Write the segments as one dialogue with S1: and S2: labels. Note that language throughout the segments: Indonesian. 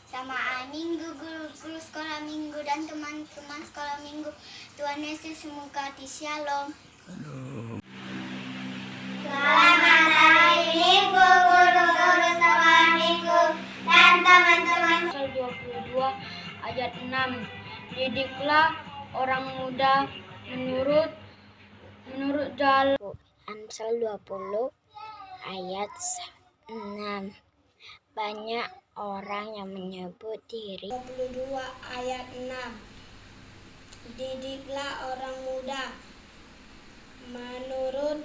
S1: Sama Minggu, guru-guru sekolah minggu dan teman-teman sekolah minggu. Tuhan Yesus memberkati. Shalom. Selamat hari Minggu, guru-guru sekolah minggu dan teman-teman.
S2: Amsal 22 ayat 6. Didiklah orang muda menurut jalan.
S3: Amsal 20 ayat 6. Banyak orang yang menyebut diri.
S1: 22 ayat 6. Didiklah orang muda menurut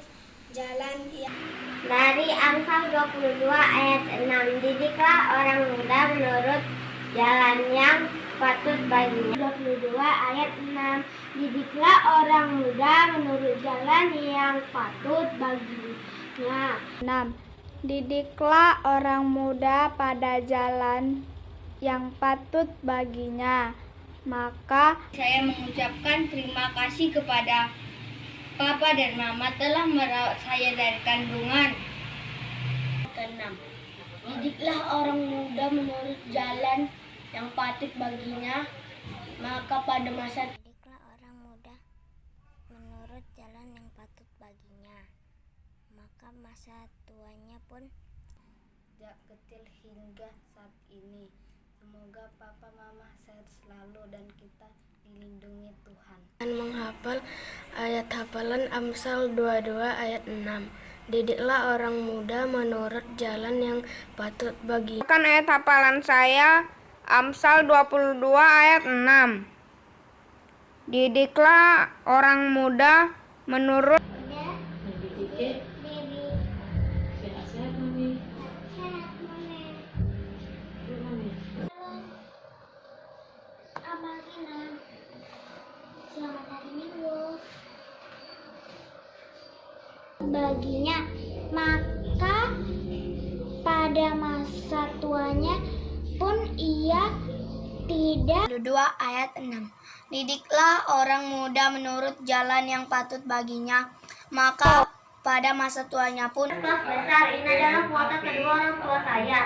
S1: jalan yang. Dari Amsal 22 ayat 6. Didiklah orang muda menurut jalan yang patut baginya. 22 ayat 6. Didiklah orang muda menurut jalan yang patut baginya.
S2: 6. Didiklah orang muda pada jalan yang patut baginya. Maka saya mengucapkan terima kasih kepada Papa dan Mama telah merawat saya dari kandungan.
S1: 6. Didiklah orang muda menurut jalan yang patut baginya, maka pada masa.
S3: Didiklah orang muda menurut jalan yang patut baginya, maka masa tuanya pun.
S1: Sejak kecil hingga saat ini, semoga Papa Mama sehat selalu dan kita dilindungi Tuhan.
S4: Dan menghafal ayat hafalan Amsal 22 ayat 6. Didiklah orang muda menurut jalan yang patut bagi.
S2: Kan ayat hafalan saya Amsal 22 ayat 6. Didiklah orang muda menurut
S1: Selamat hari Minggu baginya, maka pada masa tuanya pun ia tidak. 22 ayat 6. Didiklah orang muda menurut jalan yang patut baginya, maka pada masa tuanya pun. Kelas besar, ini adalah foto kedua orang tua saya.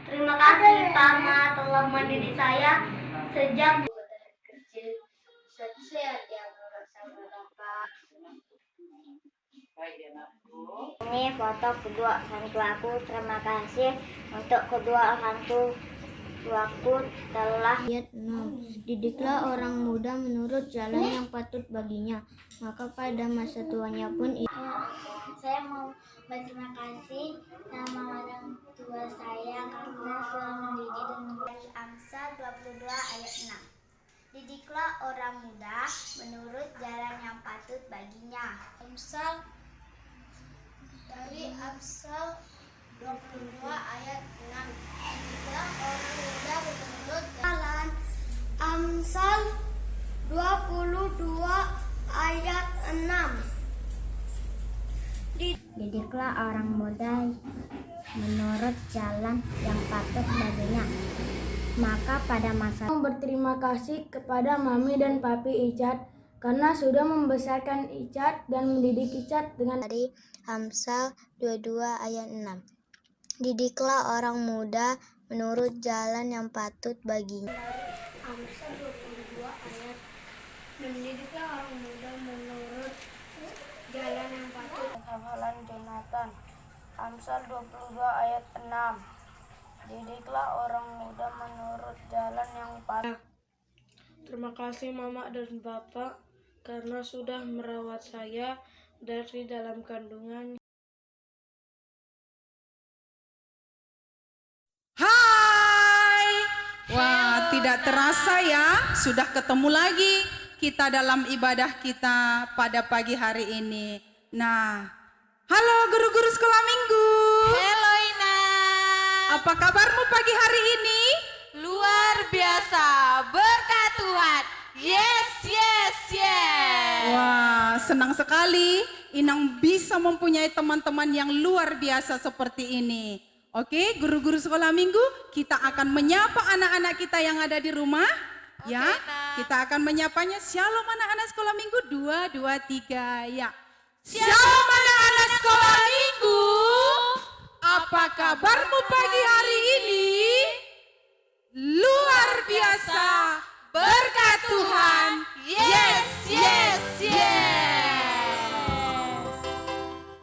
S1: Terima kasih Mama telah mendidik saya sejak kecil. Sehat ya sama Bapak.
S3: Ini foto kedua orang tuaku. Terima kasih untuk kedua orang tuaku telah.
S4: Ayat 6. Didiklah orang muda menurut jalan yang patut baginya, maka pada masa tuanya pun.
S1: Saya mau berterima kasih sama orang tua saya karena telah mendidik dan memberi. Amsal 22 ayat 6. Didiklah orang muda menurut jalan yang patut baginya. Amsal dari Amsal 22 ayat 6. Didiklah orang muda menurut jalan. Amsal 22 ayat 6.
S3: Didiklah orang muda menurut jalan yang patut baginya, maka pada masa.
S4: Berterima kasih kepada Mami dan Papi Icat karena sudah membesarkan Icat dan mendidik Icat dengan.
S3: Dari Amsal 22 ayat 6. Didiklah orang muda menurut jalan yang patut baginya.
S1: Amsal 22 ayat. Mendidiklah orang muda menurut jalan yang patut.
S4: Hafalan Jonathan. Amsal 22 ayat 6. Didiklah orang muda menurut jalan yang patut. Terima kasih Mama dan Bapak karena sudah merawat saya dari dalam kandungan.
S5: Hai. Wah, tidak terasa ya, sudah ketemu lagi kita dalam ibadah kita pada pagi hari ini. Nah, halo guru-guru sekolah minggu.
S6: Halo Ina.
S5: Apa kabarmu pagi hari ini?
S6: Luar biasa, berkat Tuhan. Yes, yes, yes.
S5: Wah, senang sekali Inang bisa mempunyai teman-teman yang luar biasa seperti ini. Oke, guru-guru sekolah minggu, kita akan menyapa anak-anak kita yang ada di rumah.
S6: Oke,
S5: Ya,
S6: Nak.
S5: kita akan menyapanya. Shalom anak-anak sekolah minggu, 2, 2, 3, ya. Shalom anak-anak sekolah minggu. Apa kabarmu pagi hari ini? luar biasa berkat Tuhan.
S6: Yes, yes, yes.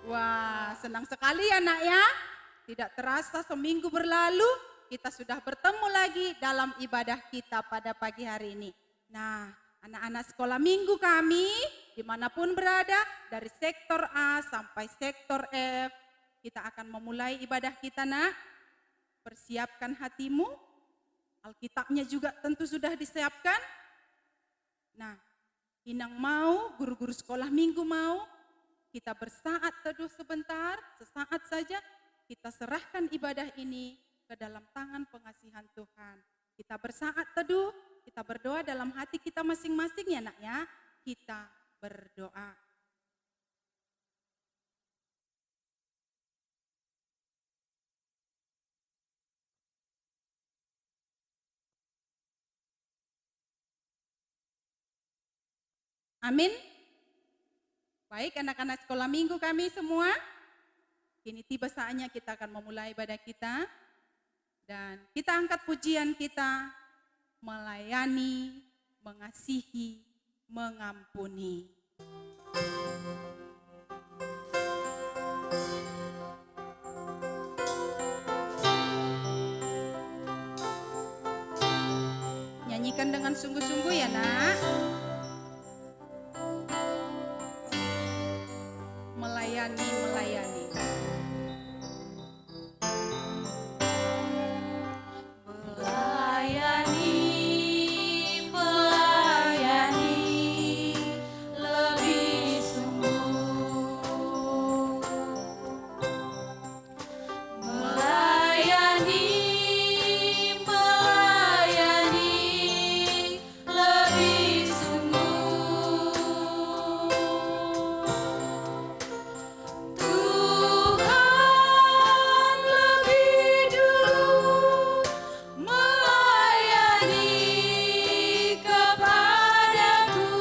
S5: Wah, senang sekali ya nak ya. Tidak terasa seminggu berlalu, kita sudah bertemu lagi dalam ibadah kita pada pagi hari ini. Nah, anak-anak sekolah minggu kami, dimanapun berada, dari sektor A sampai sektor F, kita akan memulai ibadah kita nak. Persiapkan hatimu, Alkitabnya juga tentu sudah disiapkan. Nah, Inang mau, guru-guru sekolah minggu mau, kita bersaat teduh sebentar, sesaat saja, kita serahkan ibadah ini ke dalam tangan pengasihan Tuhan. Kita bersaat teduh, kita berdoa dalam hati kita masing-masing ya nak ya. Kita berdoa. Amin. Baik anak-anak sekolah minggu kami semua. Kini tiba saatnya kita akan memulai ibadah kita. Dan kita angkat pujian kita, melayani, mengasihi, mengampuni. Nyanyikan dengan sungguh-sungguh ya nak. Melayani, melayani.
S6: Melayani, melayani lebih sungguh. Melayani, melayani lebih sungguh. Tuhan lebih dulu melayani kepadaku,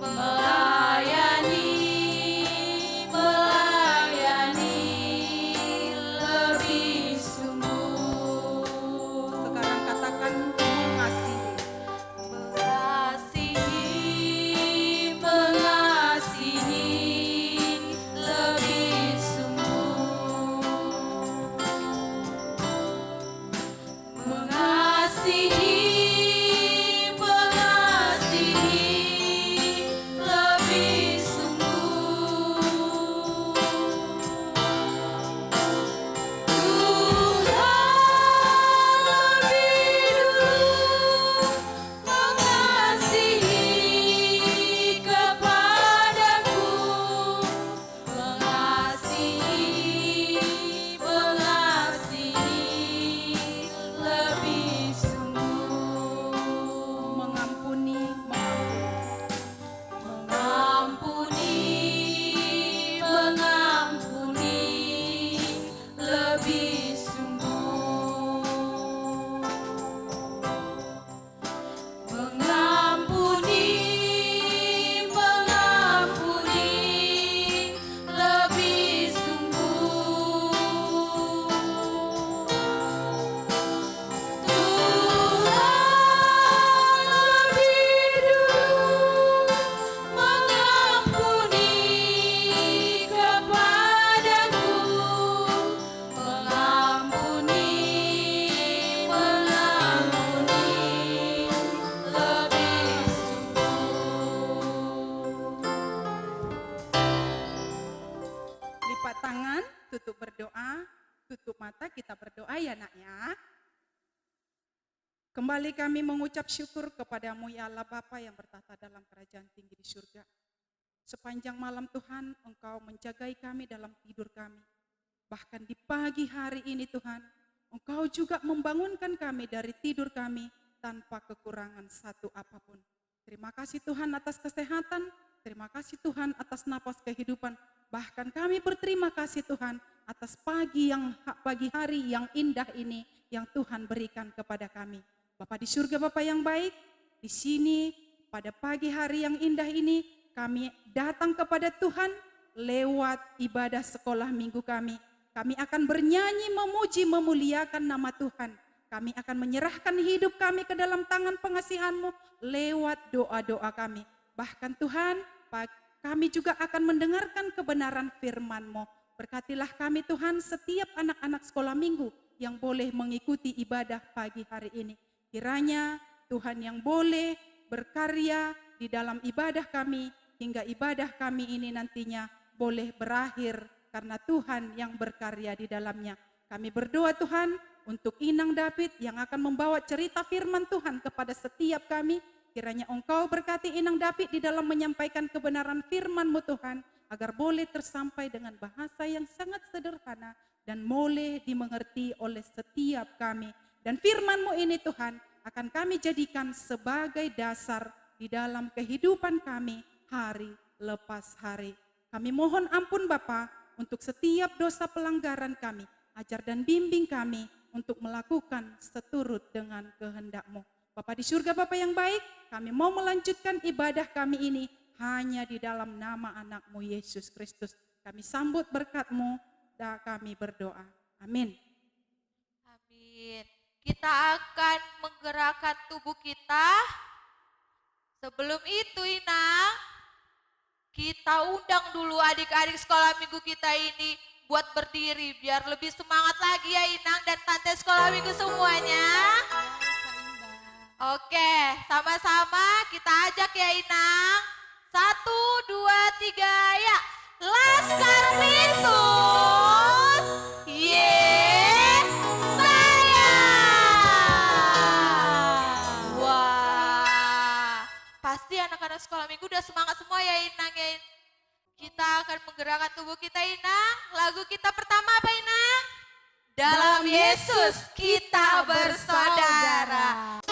S6: melayani, melayani lebih sungguh.
S5: Sekarang katakan mengasihi.
S6: Mengasihi, mengasihi lebih sungguh. Mengasihi, mengasihi lebih sungguh. Tuhan lebih dulu mengasihi kepadaku, mengasihi, mengasihi lebih sungguh.
S5: Mengampuni,
S6: Mengampuni, mengampuni lebih sungguh. Mengampuni, mengampuni lebih sungguh. Tuhan lebih dulu mengampuni kepadaku, mengampuni, mengampuni lebih sungguh.
S5: lipat tangan, tutup berdoa, tutup mata, kita berdoa ya nak ya. Kembali kami mengucap syukur kepadamu ya Allah Bapa yang bertata dalam kerajaan tinggi di surga. Sepanjang malam Tuhan, Engkau menjagai kami dalam tidur kami. Bahkan di pagi hari ini Tuhan, Engkau juga membangunkan kami dari tidur kami tanpa kekurangan satu apapun. Terima kasih Tuhan atas kesehatan, terima kasih Tuhan atas napas kehidupan. Bahkan kami berterima kasih Tuhan atas pagi hari yang indah ini yang Tuhan berikan kepada kami. Bapa di surga, Bapa yang baik, di sini pada pagi hari yang indah ini kami datang kepada Tuhan lewat ibadah sekolah minggu kami. Kami akan bernyanyi, memuji, memuliakan nama Tuhan. Kami akan menyerahkan hidup kami ke dalam tangan pengasihan-Mu lewat doa-doa kami. Bahkan Tuhan, kami juga akan mendengarkan kebenaran firman-Mu. Berkatilah kami Tuhan, setiap anak-anak sekolah minggu yang boleh mengikuti ibadah pagi hari ini. Kiranya Tuhan yang boleh berkarya di dalam ibadah kami, hingga ibadah kami ini nantinya boleh berakhir karena Tuhan yang berkarya di dalamnya. Kami berdoa Tuhan untuk Inang David yang akan membawa cerita firman Tuhan kepada setiap kami. Kiranya Engkau berkati Inang David di dalam menyampaikan kebenaran firman-Mu Tuhan, agar boleh tersampai dengan bahasa yang sangat sederhana dan boleh dimengerti oleh setiap kami. Dan firman-Mu ini Tuhan akan kami jadikan sebagai dasar di dalam kehidupan kami hari lepas hari. Kami mohon ampun Bapa untuk setiap dosa pelanggaran kami. Ajar dan bimbing kami untuk melakukan seturut dengan kehendak-Mu. Bapa di surga, Bapa yang baik, kami mau melanjutkan ibadah kami ini hanya di dalam nama anak-Mu Yesus Kristus. Kami sambut berkat-Mu dan kami berdoa. Amin.
S6: Amin. Kita akan menggerakkan tubuh kita. Sebelum itu Inang, kita undang dulu adik-adik sekolah minggu kita ini buat berdiri biar lebih semangat lagi ya Inang dan tante sekolah minggu semuanya. Oke, sama-sama kita ajak ya Inang. 1, 2, 3, ya. Laskar Mintus, saya. Wah, pasti anak-anak sekolah minggu udah semangat semua ya Inang ya. Kita akan menggerakkan tubuh kita Inang. Lagu kita pertama apa Inang? Dalam Yesus kita bersaudara.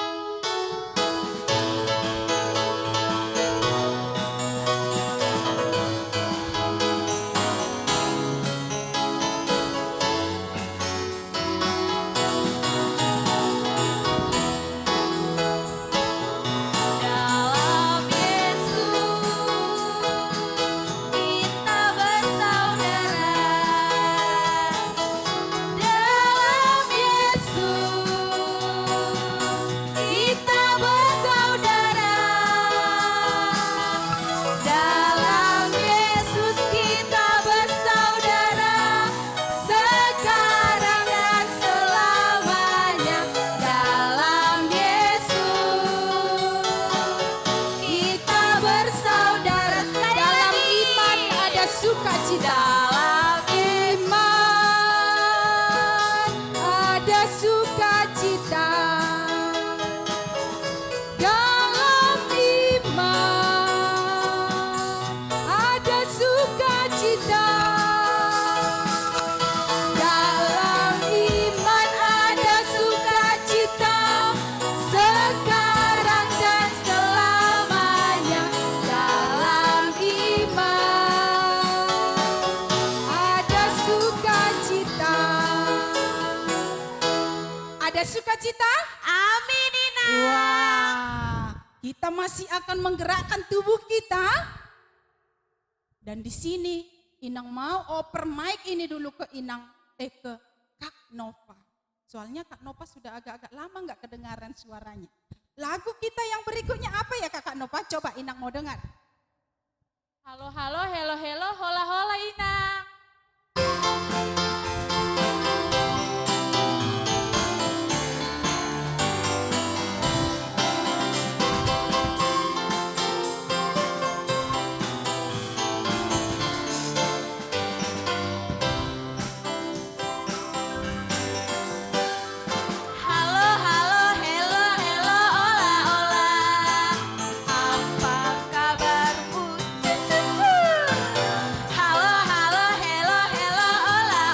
S6: Dalam Yesus kita bersaudara. Dalam Yesus kita bersaudara. Dalam Yesus kita bersaudara. Sekarang dan selamanya. Dalam Yesus kita bersaudara. Dalam iman ada sukacita. Dalam iman ada sukacita. Dalam iman ada sukacita. Dalam iman ada sukacita. Sekarang dan selamanya. Dalam iman ada sukacita.
S5: Ada sukacita?
S6: Amin Inang.
S5: Wah, kita masih akan menggerakkan tubuh kita. Dan di sini Inang mau oper mic ini dulu ke ke Kak Nova. Soalnya Kak Nova sudah agak-agak lama nggak kedengaran suaranya. Lagu kita yang berikutnya apa ya Kak Nova? Coba Inang mau dengar.
S6: Halo halo hello hello hola hola Inang. Halo halo hello hello hola hola. Apa kabarmu? Halo halo hello hello hola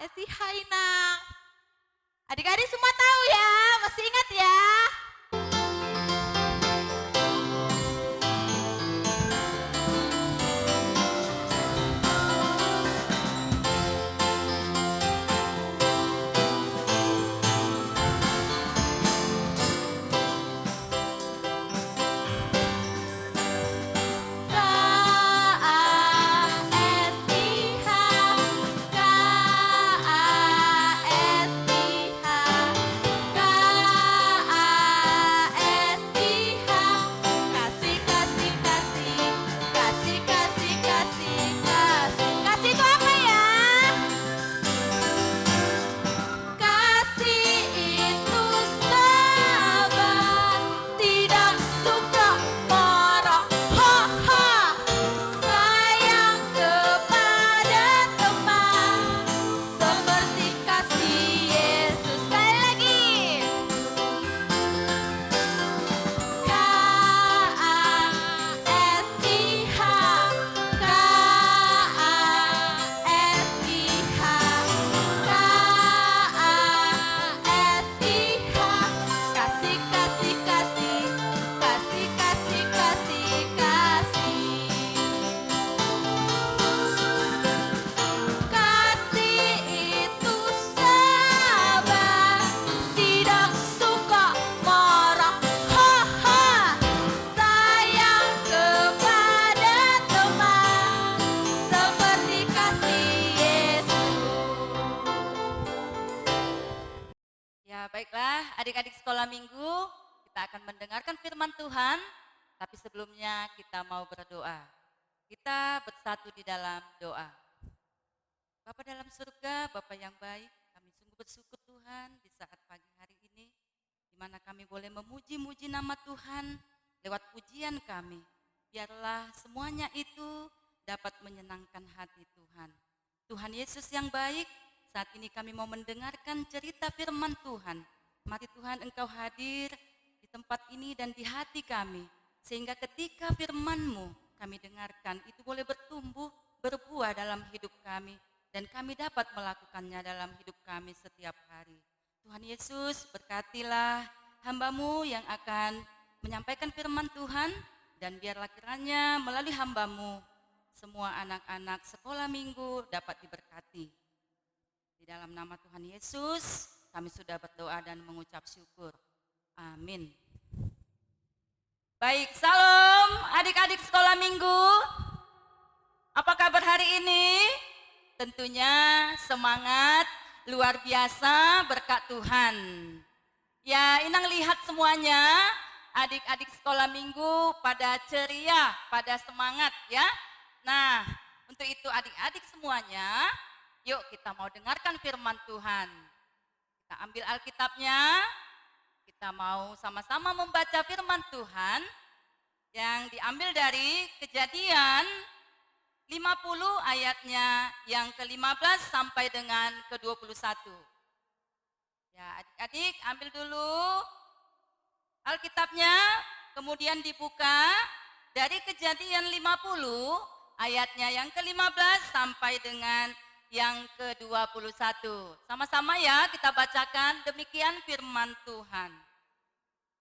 S6: SIH Inang. Adik-adik semua tahu ya, masih ingat ya? Ya, baiklah adik-adik sekolah minggu, kita akan mendengarkan firman Tuhan, tapi sebelumnya kita mau berdoa. Kita bersatu di dalam doa. Bapa dalam surga, Bapa yang baik, kami sungguh bersyukur Tuhan di saat pagi hari ini, di mana kami boleh memuji-muji nama Tuhan lewat pujian kami. Biarlah semuanya itu dapat menyenangkan hati Tuhan. Tuhan Yesus yang baik, saat ini kami mau mendengarkan cerita firman Tuhan. Mari Tuhan Engkau hadir di tempat ini dan di hati kami. Sehingga ketika firman-Mu kami dengarkan, itu boleh bertumbuh, berbuah dalam hidup kami. Dan kami dapat melakukannya dalam hidup kami setiap hari. Tuhan Yesus, berkatilah hamba-Mu yang akan menyampaikan firman Tuhan. Dan biarlah kiranya melalui hamba-Mu, semua anak-anak sekolah minggu dapat diberkati. Di dalam nama Tuhan Yesus, kami sudah berdoa dan mengucap syukur. Amin. Baik, salam adik-adik sekolah minggu. Apa kabar hari ini? Tentunya semangat, luar biasa, berkat Tuhan. Ya, Inang lihat semuanya, adik-adik sekolah minggu pada ceria, pada semangat ya. Nah, untuk itu adik-adik semuanya, yuk kita mau dengarkan firman Tuhan. Kita ambil Alkitabnya, kita mau sama-sama membaca firman Tuhan yang diambil dari Kejadian 50 ayatnya yang ke-15 sampai dengan ke-21. Ya, adik-adik ambil dulu Alkitabnya, kemudian dibuka dari Kejadian 50 ayatnya yang ke-15 sampai dengan yang ke-21. Sama-sama ya kita bacakan, demikian firman Tuhan.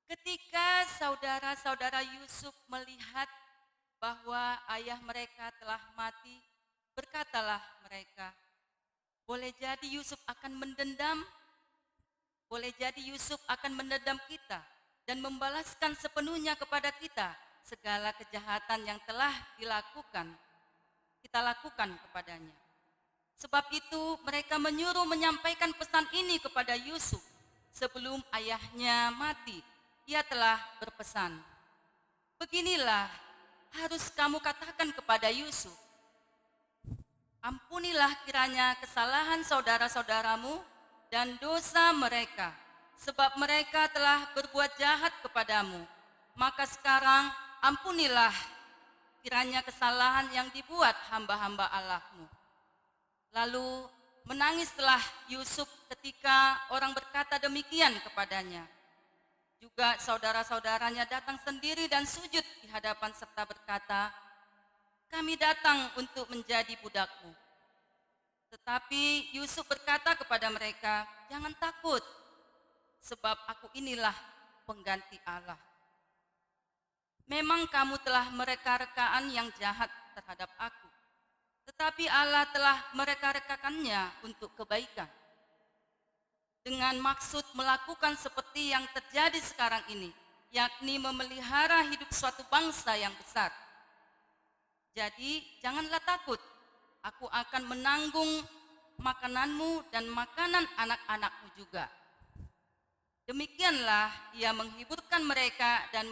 S6: Ketika saudara-saudara Yusuf melihat bahwa ayah mereka telah mati, berkatalah mereka, boleh jadi Yusuf akan mendendam, boleh jadi Yusuf akan mendendam kita dan membalaskan sepenuhnya kepada kita segala kejahatan yang telah kita lakukan kepadanya. Sebab itu mereka menyuruh menyampaikan pesan ini kepada Yusuf. Sebelum ayahnya mati, ia telah berpesan, beginilah harus kamu katakan kepada Yusuf, ampunilah kiranya kesalahan saudara-saudaramu dan dosa mereka, sebab mereka telah berbuat jahat kepadamu. Maka sekarang ampunilah kiranya kesalahan yang dibuat hamba-hamba Allahmu. Lalu menangislah Yusuf ketika orang berkata demikian kepadanya. Juga saudara-saudaranya datang sendiri dan sujud di hadapan serta berkata, kami datang untuk menjadi budakmu.
S7: Tetapi Yusuf berkata kepada mereka, "Jangan takut, sebab aku inilah pengganti Allah. Memang kamu telah mereka-rekaan yang jahat terhadap aku, tetapi Allah telah mereka-rekakannya untuk kebaikan, dengan maksud melakukan seperti yang terjadi sekarang ini, yakni memelihara hidup suatu bangsa yang besar. Jadi janganlah takut, aku akan menanggung makananmu dan makanan anak-anakmu juga." Demikianlah ia menghiburkan mereka dan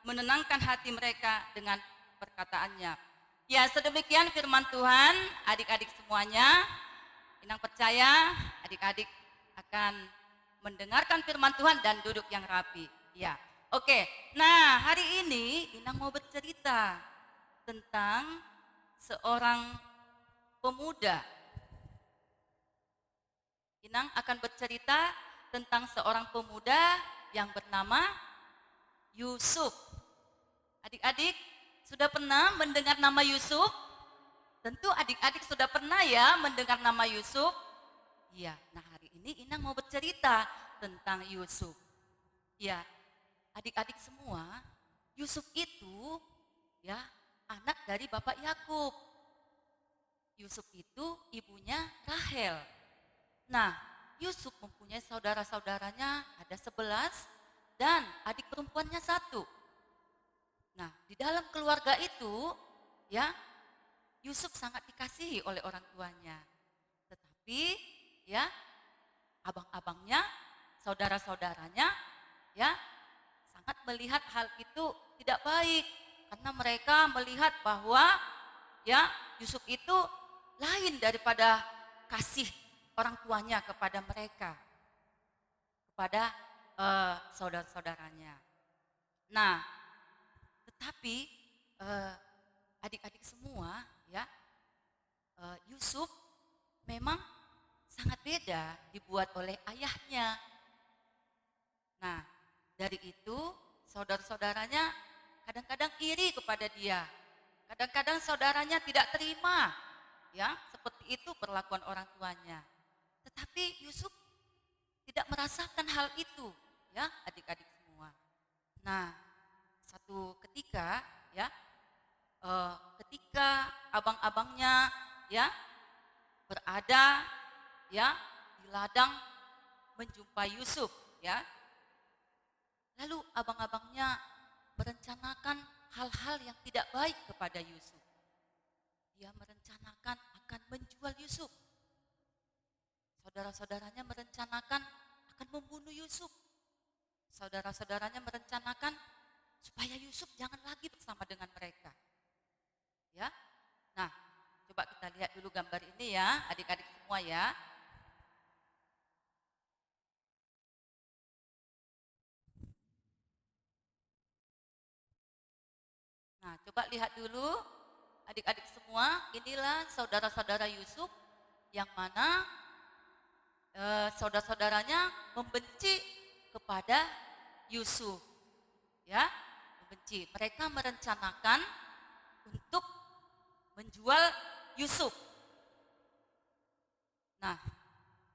S7: menenangkan hati mereka dengan perkataannya. Ya, sedemikian firman Tuhan, adik-adik semuanya. Inang percaya adik-adik akan mendengarkan firman Tuhan dan duduk yang rapi. Ya, oke. Nah, hari ini Inang mau bercerita tentang seorang pemuda. Inang akan bercerita tentang seorang pemuda yang bernama Yusuf. Adik-adik sudah pernah mendengar nama Yusuf? Tentu adik-adik sudah pernah ya mendengar nama Yusuf. Iya, nah hari ini Inang mau bercerita tentang Yusuf. Ya, adik-adik semua, Yusuf itu ya anak dari Bapak Yakub. Yusuf itu ibunya Rahel. Nah, Yusuf mempunyai saudara-saudaranya ada 11 dan adik perempuannya 1. Nah, di dalam keluarga itu ya Yusuf sangat dikasihi oleh orang tuanya. Tetapi ya abang-abangnya, saudara-saudaranya ya sangat melihat hal itu tidak baik karena mereka melihat bahwa ya Yusuf itu lain daripada kasih orang tuanya kepada mereka, kepada saudara-saudaranya. Nah, tetapi adik-adik semua ya, Yusuf memang sangat beda dibuat oleh ayahnya. Nah, dari itu saudara-saudaranya kadang-kadang iri kepada dia. Kadang-kadang saudaranya tidak terima ya, seperti itu perlakuan orang tuanya. Tetapi Yusuf tidak merasakan hal itu, ya adik-adik semua. Nah, satu ketika, ya, ketika abang-abangnya, ya, berada, ya, di ladang menjumpai Yusuf, ya. Lalu abang-abangnya merencanakan hal-hal yang tidak baik kepada Yusuf. Dia merencanakan akan menjual Yusuf. Saudara-saudaranya merencanakan akan membunuh Yusuf. Saudara-saudaranya merencanakan supaya Yusuf jangan lagi bersama dengan mereka. Ya. Nah, coba kita lihat dulu gambar ini ya, adik-adik semua ya. Nah, coba lihat dulu adik-adik semua, inilah saudara-saudara Yusuf yang mana saudara-saudaranya membenci kepada Yusuf. Ya, membenci. Mereka merencanakan untuk menjual Yusuf. Nah,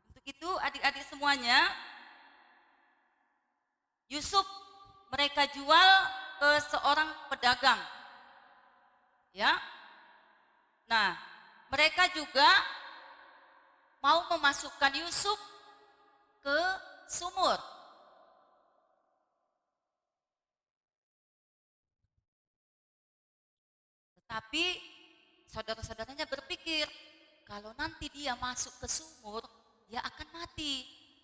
S7: untuk itu adik-adik semuanya, Yusuf mereka jual ke seorang pedagang. Ya. Nah, mereka juga mau memasukkan Yusuf ke sumur. Tetapi saudara-saudaranya berpikir, kalau nanti dia masuk ke sumur, dia akan mati.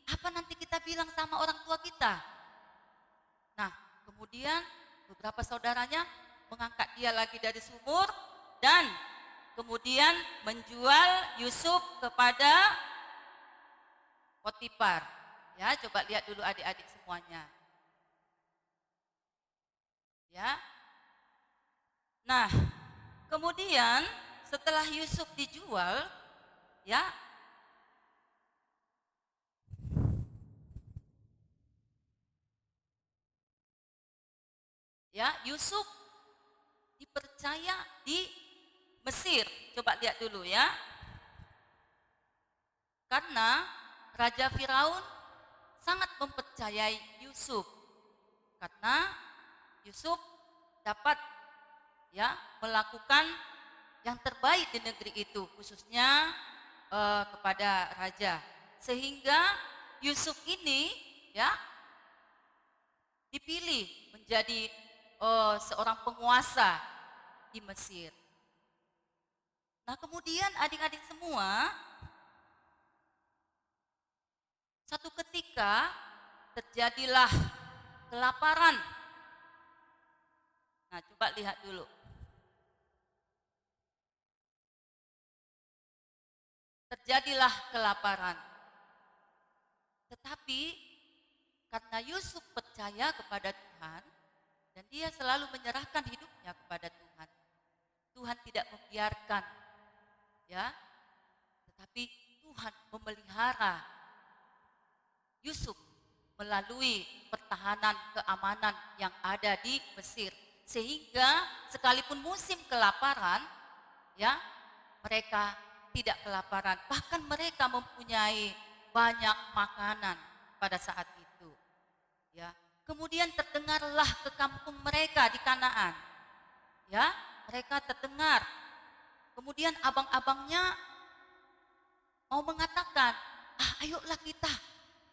S7: Apa nanti kita bilang sama orang tua kita? Nah, kemudian beberapa saudaranya mengangkat dia lagi dari sumur dan kemudian menjual Yusuf kepada Potifar. Ya, coba lihat dulu adik-adik semuanya. Ya. Nah, kemudian setelah Yusuf dijual, ya, Yusuf dipercaya di Mesir. Coba lihat dulu ya. Karena Raja Firaun sangat mempercayai Yusuf. Karena Yusuf dapat melakukan yang terbaik di negeri itu, khususnya kepada raja. Sehingga Yusuf ini dipilih menjadi seorang penguasa di Mesir. Nah, kemudian adik-adik semua, satu ketika terjadilah kelaparan. Nah, coba lihat dulu. Terjadilah kelaparan. Tetapi karena Yusuf percaya kepada Tuhan dan dia selalu menyerahkan hidupnya kepada Tuhan. Tuhan tidak membiarkan, tetapi Tuhan memelihara Yusuf melalui pertahanan keamanan yang ada di Mesir. Sehingga sekalipun musim kelaparan, mereka tidak kelaparan. Bahkan mereka mempunyai banyak makanan pada saat itu. Kemudian terdengarlah ke kampung mereka di Kanaan. Mereka terdengar. Kemudian abang-abangnya mau mengatakan, ayolah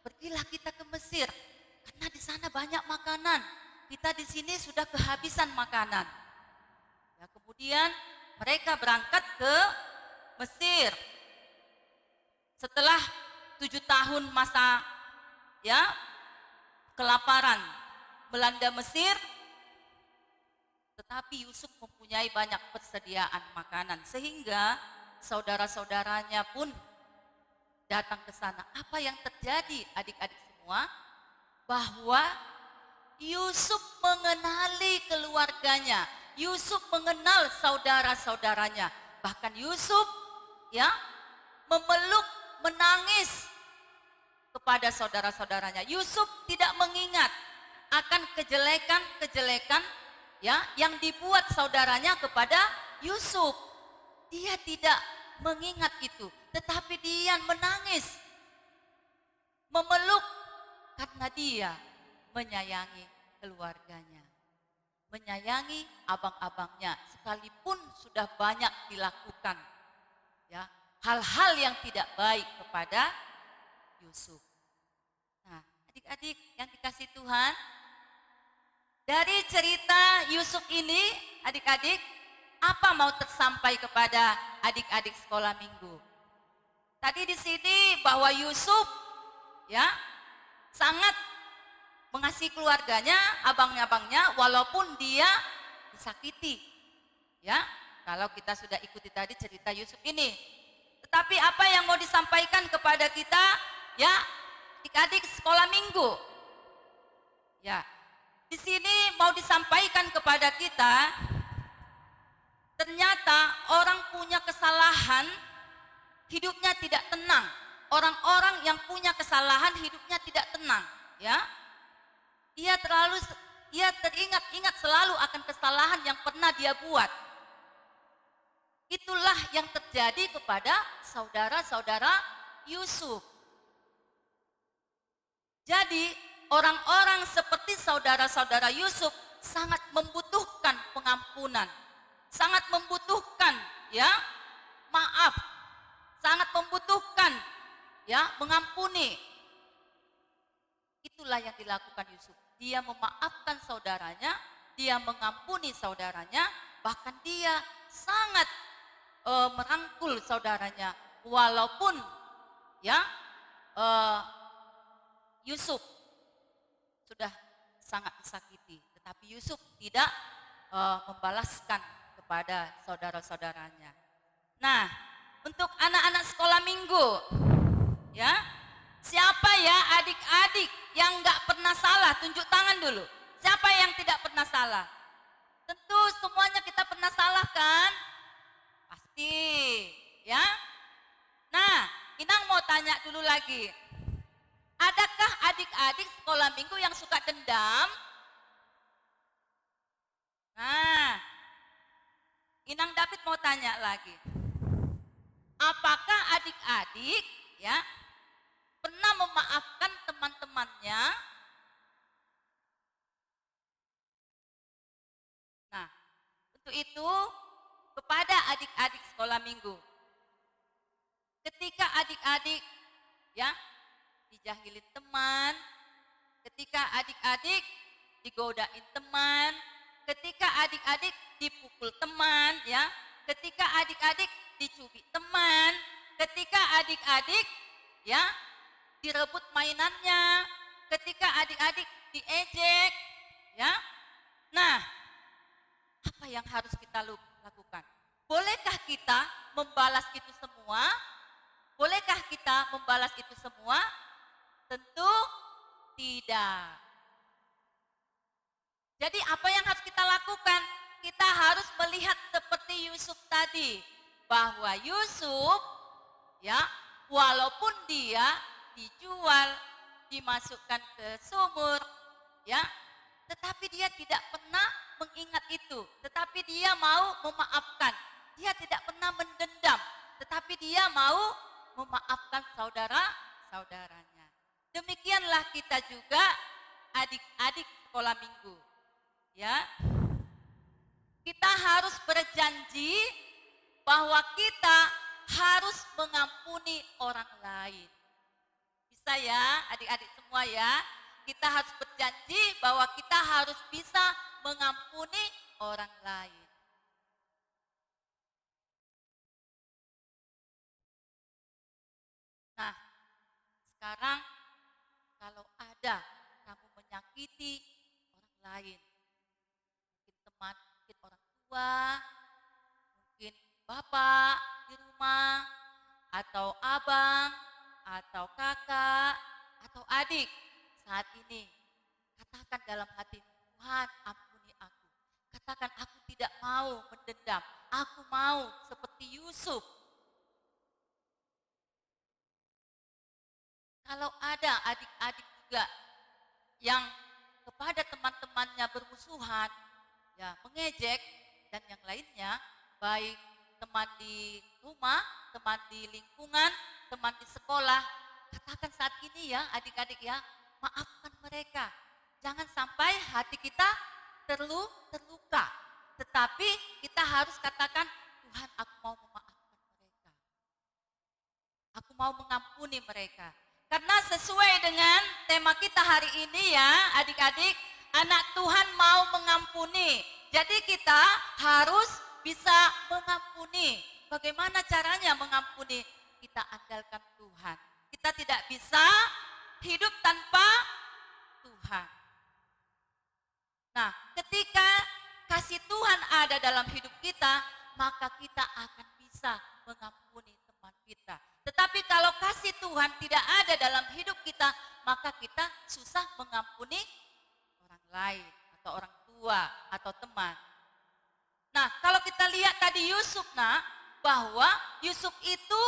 S7: pergilah kita ke Mesir, karena di sana banyak makanan. Kita di sini sudah kehabisan makanan. Kemudian mereka berangkat ke Mesir. Setelah 7 tahun masa kelaparan melanda Mesir, tetapi Yusuf mempunyai banyak persediaan makanan sehingga saudara-saudaranya pun datang ke sana. Apa yang terjadi adik-adik semua? Bahwa Yusuf mengenali keluarganya, Yusuf mengenal saudara-saudaranya. Bahkan Yusuf memeluk, menangis kepada saudara-saudaranya. Yusuf tidak mengingat akan kejelekan-kejelekan yang dibuat saudaranya kepada Yusuf. Dia tidak mengingat itu, tetapi dia menangis, memeluk, karena dia menyayangi keluarganya, menyayangi abang-abangnya, sekalipun sudah banyak dilakukan hal-hal yang tidak baik kepada Yusuf. Nah, adik-adik yang dikasih Tuhan, dari cerita Yusuf ini, adik-adik, apa mau tersampai kepada adik-adik sekolah minggu? Tadi di sini bahwa Yusuf sangat mengasihi keluarganya, abang-abangnya, walaupun dia disakiti. Kalau kita sudah ikuti tadi cerita Yusuf ini. Tetapi apa yang mau disampaikan kepada kita, adik-adik sekolah minggu? Di sini mau disampaikan kepada kita, ternyata orang punya kesalahan, hidupnya tidak tenang. Orang-orang yang punya kesalahan, hidupnya tidak tenang. Ia teringat-ingat selalu akan kesalahan yang pernah dia buat. Itulah yang terjadi kepada saudara-saudara Yusuf. Jadi orang-orang seperti saudara-saudara Yusuf sangat membutuhkan pengampunan, sangat membutuhkan maaf, sangat membutuhkan mengampuni. Itulah yang dilakukan Yusuf. Dia memaafkan saudaranya, dia mengampuni saudaranya, bahkan dia sangat merangkul saudaranya, walaupun Yusuf sudah sangat disakiti, tetapi Yusuf tidak membalaskan kepada saudara-saudaranya. Nah, untuk anak-anak sekolah minggu, siapa adik-adik yang nggak pernah salah? Tunjuk tangan dulu. Siapa yang tidak pernah salah? Tentu semuanya kita pernah salah kan? Pasti, Nah, Inang mau tanya dulu lagi. Adakah adik-adik sekolah minggu yang suka dendam? Nah, Inang David mau tanya lagi. Apakah adik-adik ya pernah memaafkan teman-temannya? Nah, untuk itu kepada adik-adik sekolah minggu, ketika adik-adik ya dijahilin teman, ketika adik-adik digodain teman, ketika adik-adik dipukul teman, ya, ketika adik-adik dicubit teman, ketika adik-adik ya direbut mainannya, ketika adik-adik diejek, ya. Nah, apa yang harus kita lakukan? Bolehkah kita membalas itu semua? Bolehkah kita membalas itu semua? Tentu tidak. Jadi apa yang harus kita lakukan? Kita harus melihat seperti Yusuf tadi, bahwa Yusuf ya walaupun dia dijual, dimasukkan ke sumur, ya, tetapi dia tidak pernah mengingat itu, tetapi dia mau memaafkan. Dia tidak pernah mendendam, tetapi dia mau memaafkan saudara-saudaranya. Demikianlah kita juga adik-adik sekolah minggu. Ya. Kita harus berjanji bahwa kita harus mengampuni orang lain. Bisa ya, adik-adik semua ya. Kita harus berjanji bahwa kita harus bisa mengampuni orang lain. Nah, sekarang kalau ada kamu menyakiti orang lain, mungkin teman, mungkin orang tua, mungkin bapak di rumah, atau abang, atau kakak, atau adik, saat ini katakan dalam hati, Tuhan ampuni aku. Katakan aku tidak mau mendendam, aku mau seperti Yusuf. Kalau ada adik-adik juga yang kepada teman-temannya bermusuhan, ya mengejek dan yang lainnya, baik teman di rumah, teman di lingkungan, teman di sekolah, katakan saat ini ya adik-adik ya, maafkan mereka. Jangan sampai hati kita terluka, tetapi kita harus katakan, Tuhan aku mau memaafkan mereka. Aku mau mengampuni mereka. Karena sesuai dengan tema kita hari ini ya adik-adik, anak Tuhan mau mengampuni. Jadi kita harus bisa mengampuni. Bagaimana caranya mengampuni? Kita andalkan Tuhan. Kita tidak bisa hidup tanpa Tuhan. Nah, ketika kasih Tuhan ada dalam hidup kita, maka kita akan bisa mengampuni teman kita. Tetapi kalau kasih Tuhan tidak ada dalam hidup kita, maka kita susah mengampuni orang lain atau orang tua atau teman. Nah, kalau kita lihat tadi Yusuf, bahwa Yusuf itu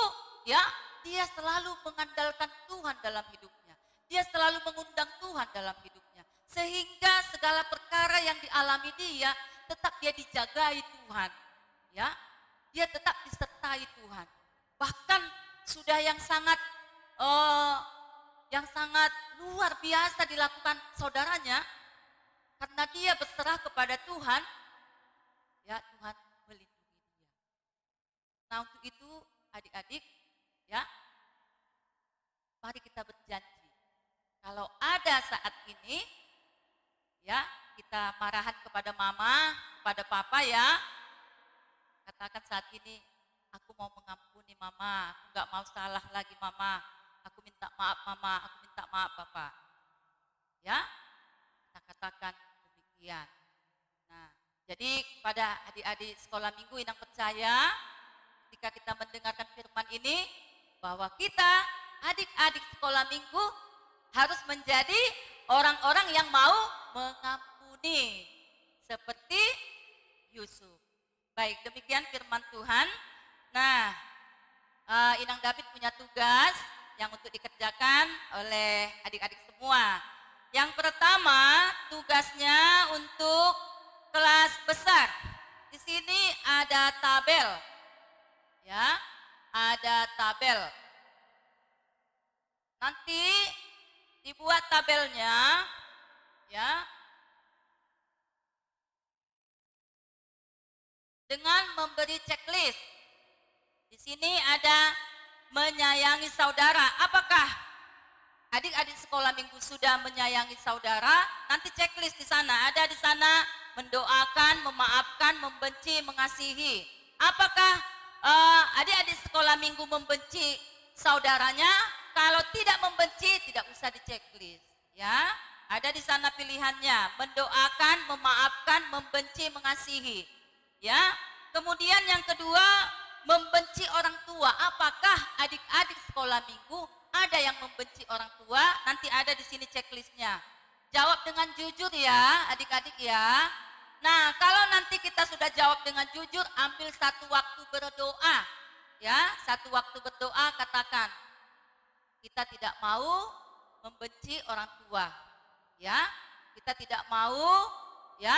S7: ya dia selalu mengandalkan Tuhan dalam hidupnya. Dia selalu mengundang Tuhan dalam hidupnya. Sehingga segala perkara yang dialami dia tetap dia dijagai Tuhan. Ya, dia tetap disertai Tuhan. Bahkan sudah yang sangat luar biasa dilakukan saudaranya, karena dia berserah kepada Tuhan, ya Tuhan melindungi dia. Nah untuk itu adik-adik, ya mari kita berjanji, kalau ada saat ini, ya kita marahan kepada mama, kepada papa ya, katakan saat ini, aku mau mengampuni mama, aku gak mau salah lagi mama, aku minta maaf mama, aku minta maaf bapak. Ya, kita katakan demikian. Nah, jadi pada adik-adik sekolah minggu yang percaya, ketika kita mendengarkan firman ini, bahwa kita adik-adik sekolah minggu harus menjadi orang-orang yang mau mengampuni, seperti Yusuf. Baik, demikian firman Tuhan. Nah, Inang David punya tugas yang untuk dikerjakan oleh adik-adik semua. Yang pertama, tugasnya untuk kelas besar. Di sini ada tabel. Ya, ada tabel. Nanti dibuat tabelnya ya. Dengan memberi checklist. Di sini ada menyayangi saudara. Apakah adik-adik sekolah minggu sudah menyayangi saudara? Nanti checklist di sana. Ada di sana mendoakan, memaafkan, membenci, mengasihi. Apakah adik-adik sekolah minggu membenci saudaranya? Kalau tidak membenci, tidak usah di checklist. Ya, ada di sana pilihannya. Mendoakan, memaafkan, membenci, mengasihi. Ya, kemudian yang kedua, membenci orang tua. Apakah adik-adik sekolah minggu ada yang membenci orang tua? Nanti ada di sini checklistnya. Jawab dengan jujur ya, adik-adik ya. Nah, kalau nanti kita sudah jawab dengan jujur, ambil satu waktu berdoa. Ya, satu waktu berdoa katakan, kita tidak mau membenci orang tua. Ya, kita tidak mau ya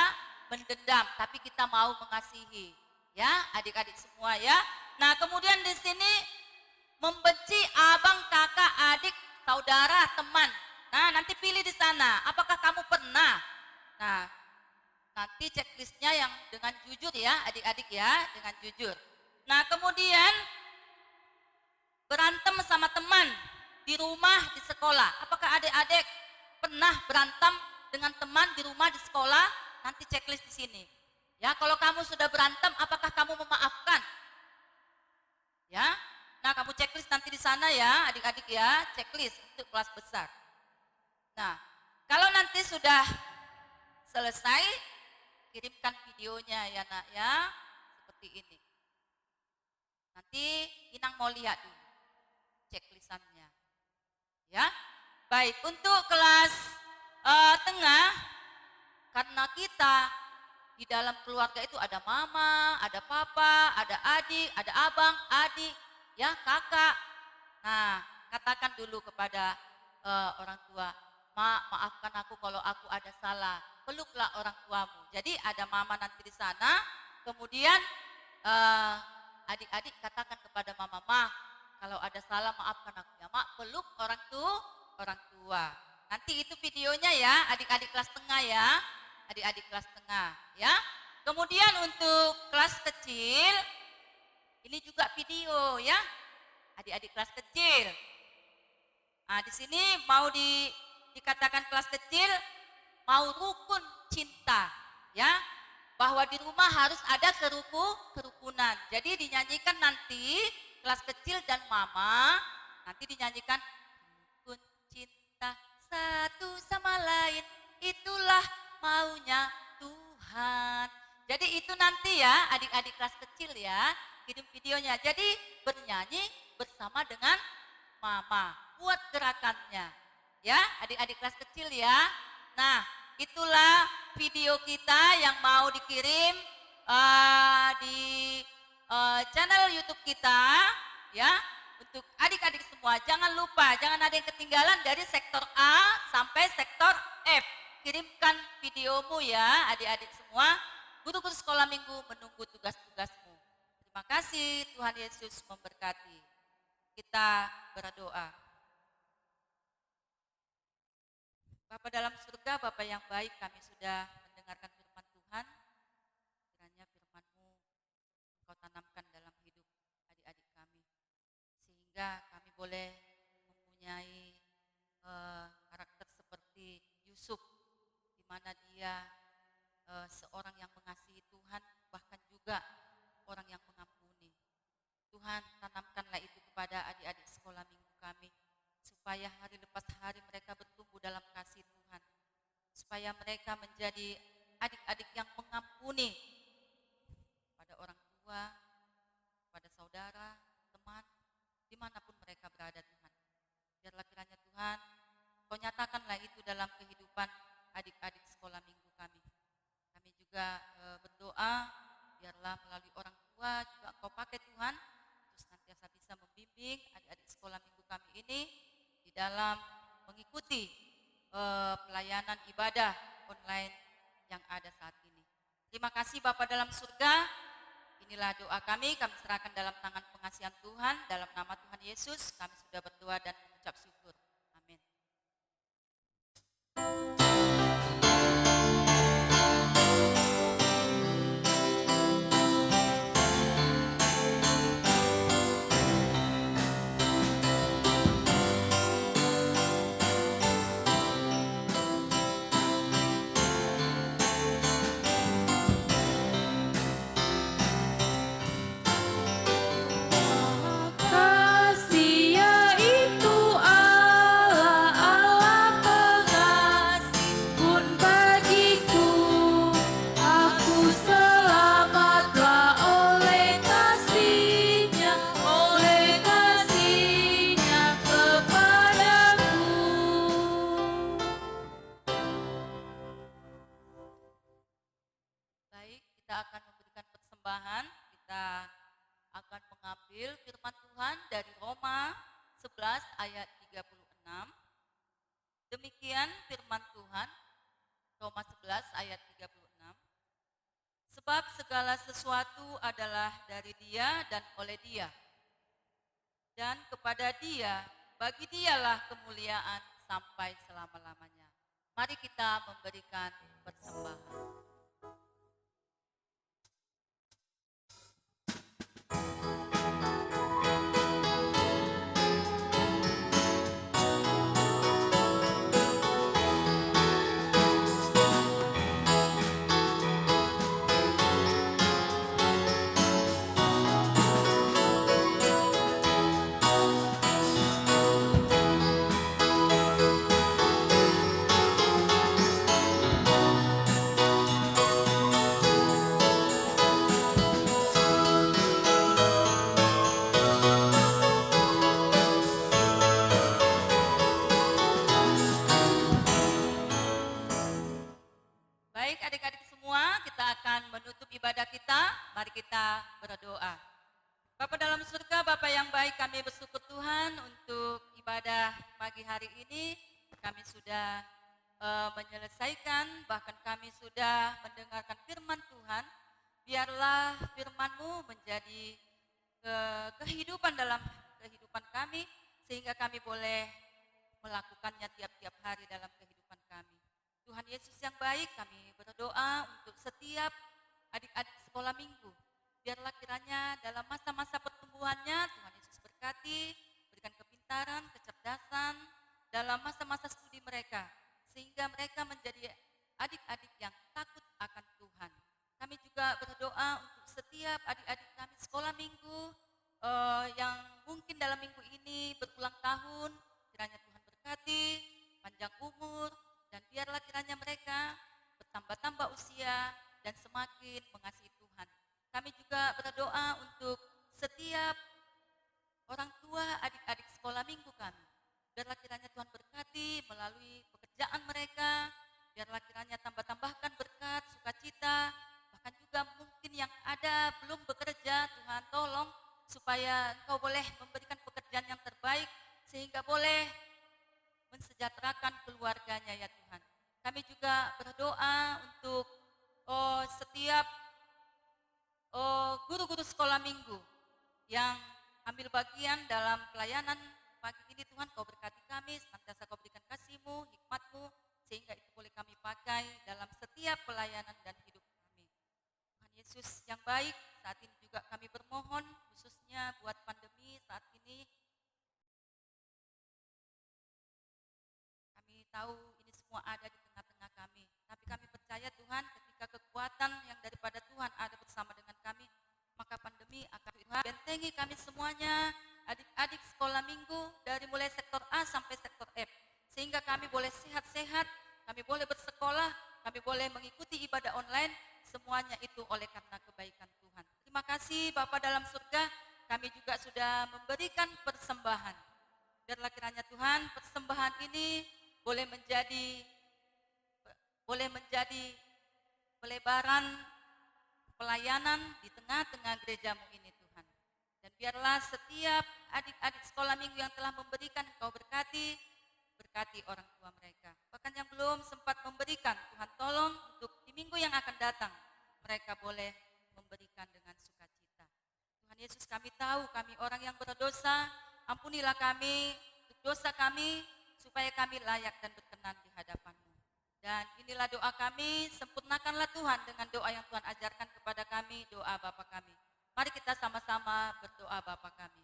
S7: mendendam, tapi kita mau mengasihi. Ya, adik-adik semua ya. Nah, kemudian di sini membenci abang, kakak, adik, saudara, teman. Nah, nanti pilih di sana. Apakah kamu pernah? Nah, nanti checklistnya yang dengan jujur ya, adik-adik ya, dengan jujur. Nah, kemudian berantem sama teman di rumah, di sekolah. Apakah adik-adik pernah berantem dengan teman di rumah, di sekolah? Nanti checklist di sini. Ya, kalau kamu sudah berantem, apakah kamu memaafkan? Ya, nah kamu checklist nanti di sana ya, adik-adik ya, checklist untuk kelas besar. Nah, kalau nanti sudah selesai, kirimkan videonya ya nak ya, seperti ini. Nanti Inang mau lihat dulu checklistannya. Ya, baik untuk kelas tengah, karena kita di dalam keluarga itu ada mama, ada papa, ada adik, ada abang, adik, ya kakak. Nah, katakan dulu kepada orang tua, maafkan aku kalau aku ada salah. Peluklah orang tuamu. Jadi ada mama nanti di sana. Kemudian adik-adik katakan kepada mama, kalau ada salah maafkan aku ya. Mak, peluk orang tua. Nanti itu videonya ya, adik-adik kelas tengah ya. Adik-adik kelas tengah ya. Kemudian untuk kelas kecil ini juga video ya. Adik-adik kelas kecil. Nah, di sini mau dikatakan kelas kecil mau rukun cinta ya. Bahwa di rumah harus ada kerukunan. Jadi dinyanyikan nanti kelas kecil dan mama nanti dinyanyikan rukun cinta satu sama lain, itulah maunya Tuhan. Jadi itu nanti ya adik-adik kelas kecil ya, kirim videonya. Jadi bernyanyi bersama dengan mama, buat gerakannya. Ya, adik-adik kelas kecil ya. Nah, itulah video kita yang mau dikirim di channel YouTube kita ya. Untuk adik-adik semua, jangan lupa, jangan ada yang ketinggalan dari sektor A sampai sektor F. Kirimkan videomu ya adik-adik semua. Guru-guru sekolah minggu menunggu tugas-tugasmu. Terima kasih, Tuhan Yesus memberkati. Kita berdoa. Bapa dalam surga, Bapa yang baik, kami sudah mendengarkan firman Tuhan. Kiranya firman-Mu Engkau tanamkan dalam hidup adik-adik kami. Sehingga kami boleh mempunyai karakter seperti Yusuf, di mana dia seorang yang mengasihi Tuhan, bahkan juga orang yang mengampuni. Tuhan, tanamkanlah itu kepada adik-adik sekolah minggu kami, supaya hari lepas hari mereka bertumbuh dalam kasih Tuhan, supaya mereka menjadi adik-adik yang mengampuni pada orang tua, pada saudara, teman, dimanapun mereka berada Tuhan. Biarlah kiranya Tuhan, Kau nyatakanlah itu dalam kehidupan adik-adik sekolah minggu kami. Kami juga berdoa, biarlah melalui orang tua juga Kau pakai Tuhan, terus senantiasa bisa membimbing adik-adik sekolah minggu kami ini di dalam mengikuti pelayanan ibadah online yang ada saat ini. Terima kasih Bapa dalam surga. Inilah doa kami serahkan dalam tangan pengasihan Tuhan. Dalam nama Tuhan Yesus kami sudah berdoa dan mengucap syukur. dari Roma 11 ayat 36. Demikian firman Tuhan, Roma 11 ayat 36. Sebab segala sesuatu adalah dari Dia dan oleh Dia. Dan kepada Dia, bagi Dialah kemuliaan sampai selama-lamanya. Mari kita memberikan persembahan. Baik adik-adik semua, kita akan menutup ibadah kita. Mari kita berdoa. Bapa dalam surga, Bapa yang baik, kami bersyukur Tuhan untuk ibadah pagi hari ini. Kami sudah menyelesaikan, bahkan kami sudah mendengarkan firman Tuhan. Biarlah firman-Mu menjadi kehidupan dalam kehidupan kami, sehingga kami boleh melakukannya tiap-tiap hari dalam kehidupan kami. Tuhan Yesus yang baik, kami berdoa untuk setiap adik-adik sekolah minggu. Biarlah kiranya dalam masa-masa pertumbuhannya, Tuhan Yesus berkati, berikan kepintaran, kecerdasan dalam masa-masa studi mereka. Sehingga mereka menjadi adik-adik yang takut akan Tuhan. Kami juga berdoa untuk setiap adik-adik kami sekolah minggu yang mungkin dalam minggu ini berulang tahun. Kiranya Tuhan berkati, panjang umur, dan biarlah kiranya mereka bertambah-tambah usia dan semakin mengasihi Tuhan. Kami juga berdoa untuk setiap orang tua adik-adik sekolah minggu kami. Biarlah kiranya Tuhan berkati melalui pekerjaan mereka. Biarlah kiranya tambah-tambahkan berkat, sukacita. Bahkan juga mungkin yang ada belum bekerja, Tuhan tolong supaya Engkau boleh memberikan pekerjaan yang terbaik. Sehingga boleh mensejahterakan keluarganya ya Tuhan. Kami juga berdoa untuk setiap guru-guru sekolah minggu yang ambil bagian dalam pelayanan pagi ini. Tuhan, Kau berkati kami, senantiasa Kau berikan kasih-Mu, hikmat-Mu, sehingga itu boleh kami pakai dalam setiap pelayanan dan hidup kami. Tuhan Yesus yang baik, saat ini juga kami bermohon khususnya buat pandemi saat ini. Kami tahu ini semua ada di tengah-tengah kami, tapi kami percaya Tuhan, ketika kekuatan yang daripada Tuhan ada bersama dengan kami, maka pandemi akan bentengi kami semuanya, adik-adik sekolah minggu dari mulai sektor A sampai sektor F, sehingga kami boleh sehat-sehat, kami boleh bersekolah, kami boleh mengikuti ibadah online, semuanya itu oleh karena kebaikan Tuhan. Terima kasih Bapa dalam surga, kami juga sudah memberikan persembahan. Biarlah kiranya Tuhan, persembahan ini boleh menjadi pelebaran pelayanan di tengah-tengah gereja-Mu ini Tuhan. Dan biarlah setiap adik-adik sekolah minggu yang telah memberikan, Engkau berkati orang tua mereka. Bahkan yang belum sempat memberikan, Tuhan tolong untuk di minggu yang akan datang, mereka boleh memberikan dengan sukacita. Tuhan Yesus, kami tahu kami orang yang berdosa, ampunilah kami untuk dosa kami, supaya kami layak dan berkenan di hadapan-Mu. Dan inilah doa kami, sempurnakanlah Tuhan dengan doa yang Tuhan ajarkan kepada kami, doa Bapa kami. Mari kita sama-sama berdoa Bapa kami.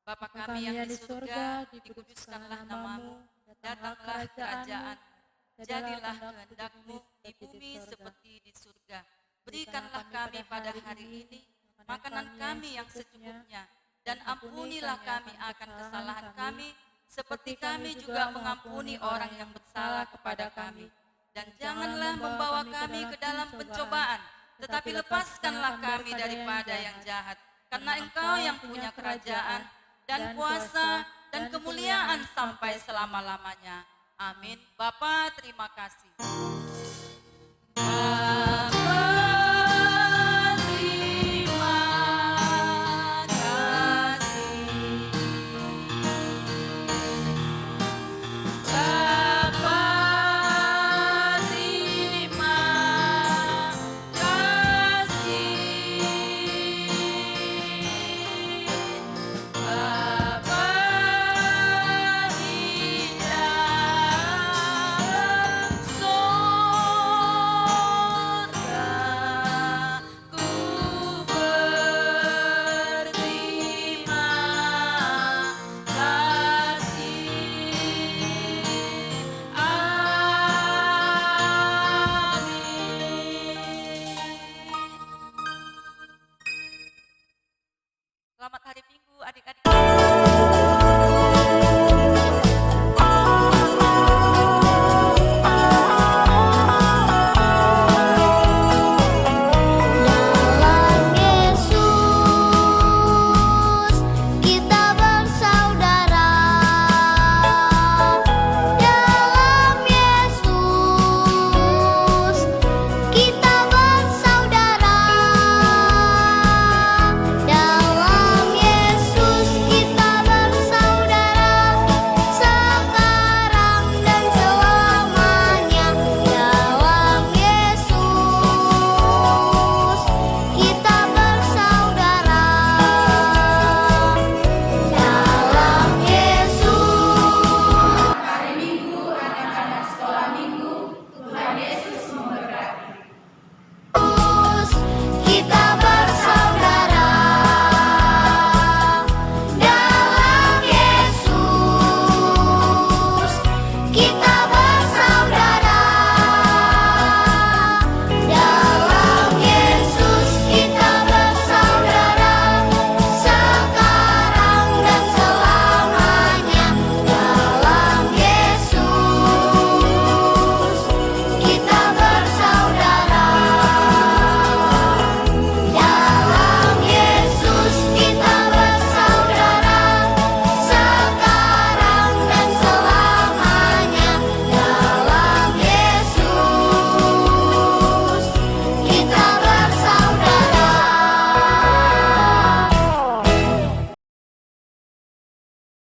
S7: Bapa kami yang di surga, dikuduskanlah nama-Mu, datanglah kerajaan, jadilah kehendak-Mu di bumi seperti di surga. Berikanlah kami pada hari ini makanan kami yang secukupnya, dan ampunilah kami akan kesalahan kami, seperti kami juga mengampuni orang yang bersalah kepada kami. Dan janganlah membawa kami ke dalam pencobaan, tetapi lepaskanlah kami daripada yang jahat. Karena Engkau yang punya kerajaan dan kuasa dan kemuliaan sampai selama-lamanya. Amin. Bapa, terima kasih.